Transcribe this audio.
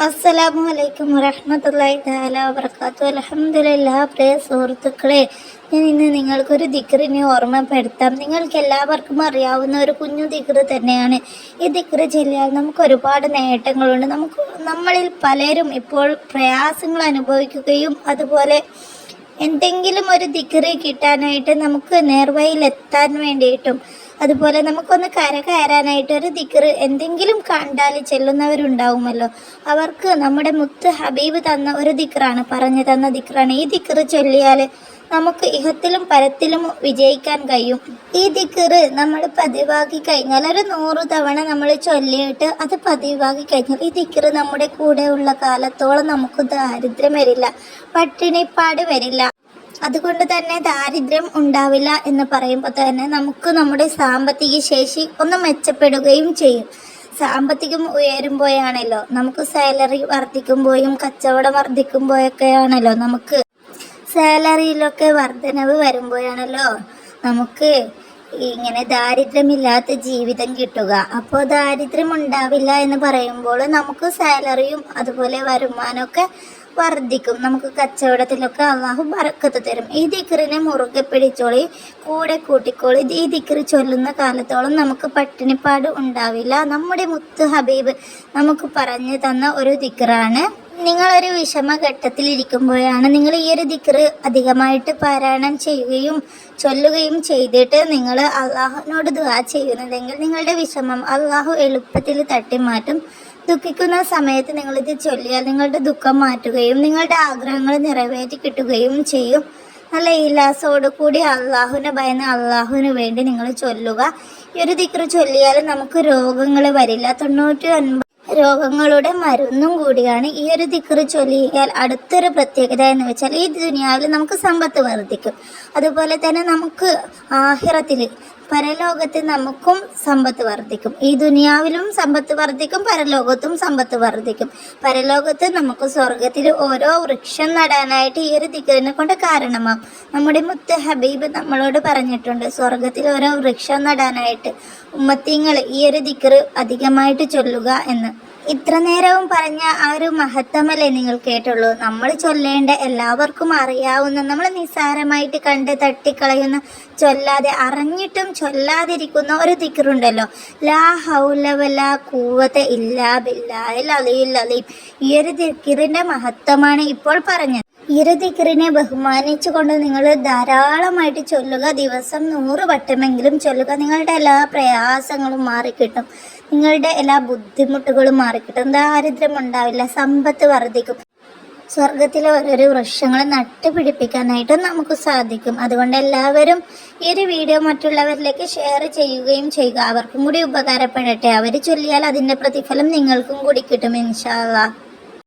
അസ്സലാമു അലൈക്കും വറഹ്മത്തുള്ളാഹി തആല വബറകാതുഹു. അൽഹംദുലില്ലാഹ്. പ്രിയ സുഹൃത്തുക്കളെ, ഞാൻ ഇന്ന് നിങ്ങൾക്കൊരു ദിക്റിനെ ഓർമ്മപ്പെടുത്താം. നിങ്ങൾക്ക് എല്ലാവർക്കും അറിയാവുന്ന ഒരു കുഞ്ഞു ദിക്റ് തന്നെയാണ്. ഈ ദിക്റ് ചൊല്ലിയാൽ നമുക്ക് ഒരുപാട് നേട്ടങ്ങളുണ്ട്. നമ്മളിൽ പലരും ഇപ്പോൾ പ്രയാസങ്ങൾ അനുഭവിക്കുകയും അതുപോലെ എന്തെങ്കിലും ഒരു ദിക്റ് കിട്ടാനായിട്ട് നമുക്ക് നേർവഴിയിലെത്താൻ വേണ്ടിയിട്ടും അതുപോലെ നമുക്കൊന്ന് കയറാനായിട്ട് ഒരു ദിക്റ് എന്തെങ്കിലും കണ്ടാൽ ചെല്ലുന്നവരുണ്ടാവുമല്ലോ. അവർക്ക് നമ്മുടെ മുത്ത് ഹബീബ് തന്ന ഒരു ദിക്റാണ്, പറഞ്ഞു തന്ന ദിക്റാണ്. ഈ ദിക്റ് ചൊല്ലിയാൽ നമുക്ക് ഇഹത്തിലും പരത്തിലും വിജയിക്കാൻ കഴിയും. ഈ ദിക്റ് നമ്മൾ പതിവാക്കി കഴിഞ്ഞാൽ ഒരു 100 തവണ നമ്മൾ ചൊല്ലിയിട്ട് അത് പതിവാക്കി കഴിഞ്ഞാൽ ഈ ദിക്റ് നമ്മുടെ കൂടെ ഉള്ള കാലത്തോളം നമുക്ക് ദാരിദ്ര്യം വരില്ല, പട്ടിണിപ്പാട് വരില്ല. അതുകൊണ്ട് തന്നെ ദാരിദ്ര്യം ഉണ്ടാവില്ല എന്ന് പറയുമ്പോൾ തന്നെ നമുക്ക് നമ്മുടെ സാമ്പത്തിക ശേഷി ഒന്ന് മെച്ചപ്പെടുകയും ചെയ്യും. സാമ്പത്തികം ഉയരുമ്പോഴാണല്ലോ നമുക്ക് സാലറി വർദ്ധിക്കുമ്പോഴും കച്ചവടം വർദ്ധിക്കുമ്പോഴൊക്കെയാണല്ലോ നമുക്ക് സാലറിയിലൊക്കെ വർധനവ് വരുമ്പോഴാണല്ലോ നമുക്ക് ഇങ്ങനെ ദാരിദ്ര്യമില്ലാത്ത ജീവിതം കിട്ടുക. അപ്പോൾ ദാരിദ്ര്യം ഉണ്ടാവില്ല എന്ന് പറയുമ്പോൾ നമുക്ക് സാലറിയും അതുപോലെ വരുമാനമൊക്കെ വർദ്ധിക്കും. നമുക്ക് കച്ചവടത്തിലൊക്കെ അള്ളാഹു ബറക്കത്ത് തരും. ഈ ദിക്റിനെ മുറുകെ പിടിച്ചോളി, കൂടെ കൂട്ടിക്കോളി. ഈ ദിക്റ് ചൊല്ലുന്ന കാലത്തോളം നമുക്ക് പട്ടിണിപ്പാട് ഉണ്ടാവില്ല. നമ്മുടെ മുത്ത് ഹബീബ് നമുക്ക് പറഞ്ഞു തന്ന ഒരു ദിക്റാണ്. നിങ്ങളൊരു വിഷമഘട്ടത്തിൽ ഇരിക്കുമ്പോഴാണ് നിങ്ങൾ ഈ ഒരു ദിക്റ് അധികമായിട്ട് പാരായണം ചെയ്യുകയും ചൊല്ലുകയും ചെയ്തിട്ട് നിങ്ങൾ അള്ളാഹുവിനോട് ദുആ ചെയ്യുന്നതെങ്കിൽ നിങ്ങളുടെ വിഷമം അള്ളാഹു എളുപ്പത്തിൽ തട്ടിമാറ്റും. ദുഃഖിക്കുന്ന സമയത്ത് നിങ്ങളിത് ചൊല്ലിയാൽ നിങ്ങളുടെ ദുഃഖം മാറ്റുകയും നിങ്ങളുടെ ആഗ്രഹങ്ങൾ നിറവേറ്റി കിട്ടുകയും ചെയ്യും. നല്ല ഇലാസോടു കൂടി അള്ളാഹുവിനെ ഭയന്ന് അള്ളാഹുവിന് വേണ്ടി നിങ്ങൾ ചൊല്ലുക. ഈ ഒരു ദിക്റ് ചൊല്ലിയാൽ നമുക്ക് രോഗങ്ങൾ വരില്ല. 99 രോഗങ്ങളുടെ മരുന്നും കൂടിയാണ് ഈ ഒരു ദിക്റ് ചൊല്ലിയാൽ. അടുത്തൊരു പ്രത്യേകത എന്ന് വെച്ചാൽ ഈ ദുനിയാവിൽ നമുക്ക് സമ്പത്ത് വർദ്ധിക്കും. അതുപോലെ തന്നെ നമുക്ക് ആഖിറത്തിൽ പരലോകത്ത് നമുക്കും സമ്പത്ത് വർദ്ധിക്കും. ഈ ദുനിയാവിലും സമ്പത്ത് വർദ്ധിക്കും, പരലോകത്തും സമ്പത്ത് വർദ്ധിക്കും. പരലോകത്ത് നമുക്ക് സ്വർഗത്തിൽ ഓരോ വൃക്ഷം നടാനായിട്ട് ഈ ഒരു ദിക്റിനെ കൊണ്ട് കാരണമാകും. നമ്മുടെ മുത്ത് ഹബീബ് നമ്മളോട് പറഞ്ഞിട്ടുണ്ട് സ്വർഗത്തിൽ ഓരോ വൃക്ഷം നടാനായിട്ട് ഉമ്മത്തിങ്ങൾ ഈ ഒരു ദിക്റ് അധികമായിട്ട് ചൊല്ലുക എന്ന്. ഇത്ര നേരവും പറഞ്ഞ ആ ഒരു മഹത്വമല്ലേ നിങ്ങൾ കേട്ടുള്ളൂ. നമ്മൾ ചൊല്ലേണ്ട, എല്ലാവർക്കും അറിയാവുന്ന, നമ്മൾ നിസ്സാരമായിട്ട് കണ്ട് തട്ടിക്കളയുന്ന, ചൊല്ലാതെ അറിഞ്ഞിട്ടും ചൊല്ലാതിരിക്കുന്ന ഒരു ദിക്റുണ്ടല്ലോ, ലാ ഹൗല വലാ ഖുവത ഇല്ലാ ബില്ലാഹിൽ അലിയുൽ അലീം. ഈ ഒരു ദിക്റിന്റെ മഹത്വമാണ് ഇപ്പോൾ പറഞ്ഞത്. ഈ ഒരു ദിക്റിനെ ബഹുമാനിച്ചുകൊണ്ട് നിങ്ങൾ ധാരാളമായിട്ട് ചൊല്ലുക. ദിവസം 100 വട്ടമെങ്കിലും ചൊല്ലുക. നിങ്ങളുടെ എല്ലാ പ്രയാസങ്ങളും മാറിക്കിട്ടും, നിങ്ങളുടെ എല്ലാ ബുദ്ധിമുട്ടുകളും മാറിക്കിട്ടും. ദാരിദ്ര്യം ഉണ്ടാവില്ല, സമ്പത്ത് വർദ്ധിക്കും. സ്വർഗത്തിലെ ഓരോരോ വൃക്ഷങ്ങൾ നട്ടുപിടിപ്പിക്കാനായിട്ടും നമുക്ക് സാധിക്കും. അതുകൊണ്ട് എല്ലാവരും ഈ ഒരു വീഡിയോ മറ്റുള്ളവരിലേക്ക് ഷെയർ ചെയ്യുകയും ചെയ്യുക. അവർക്കും കൂടി ഉപകാരപ്പെടട്ടെ. അവർ ചൊല്ലിയാൽ അതിൻ്റെ പ്രതിഫലം നിങ്ങൾക്കും കൂടി കിട്ടും ഇൻഷാ അല്ലാഹ്.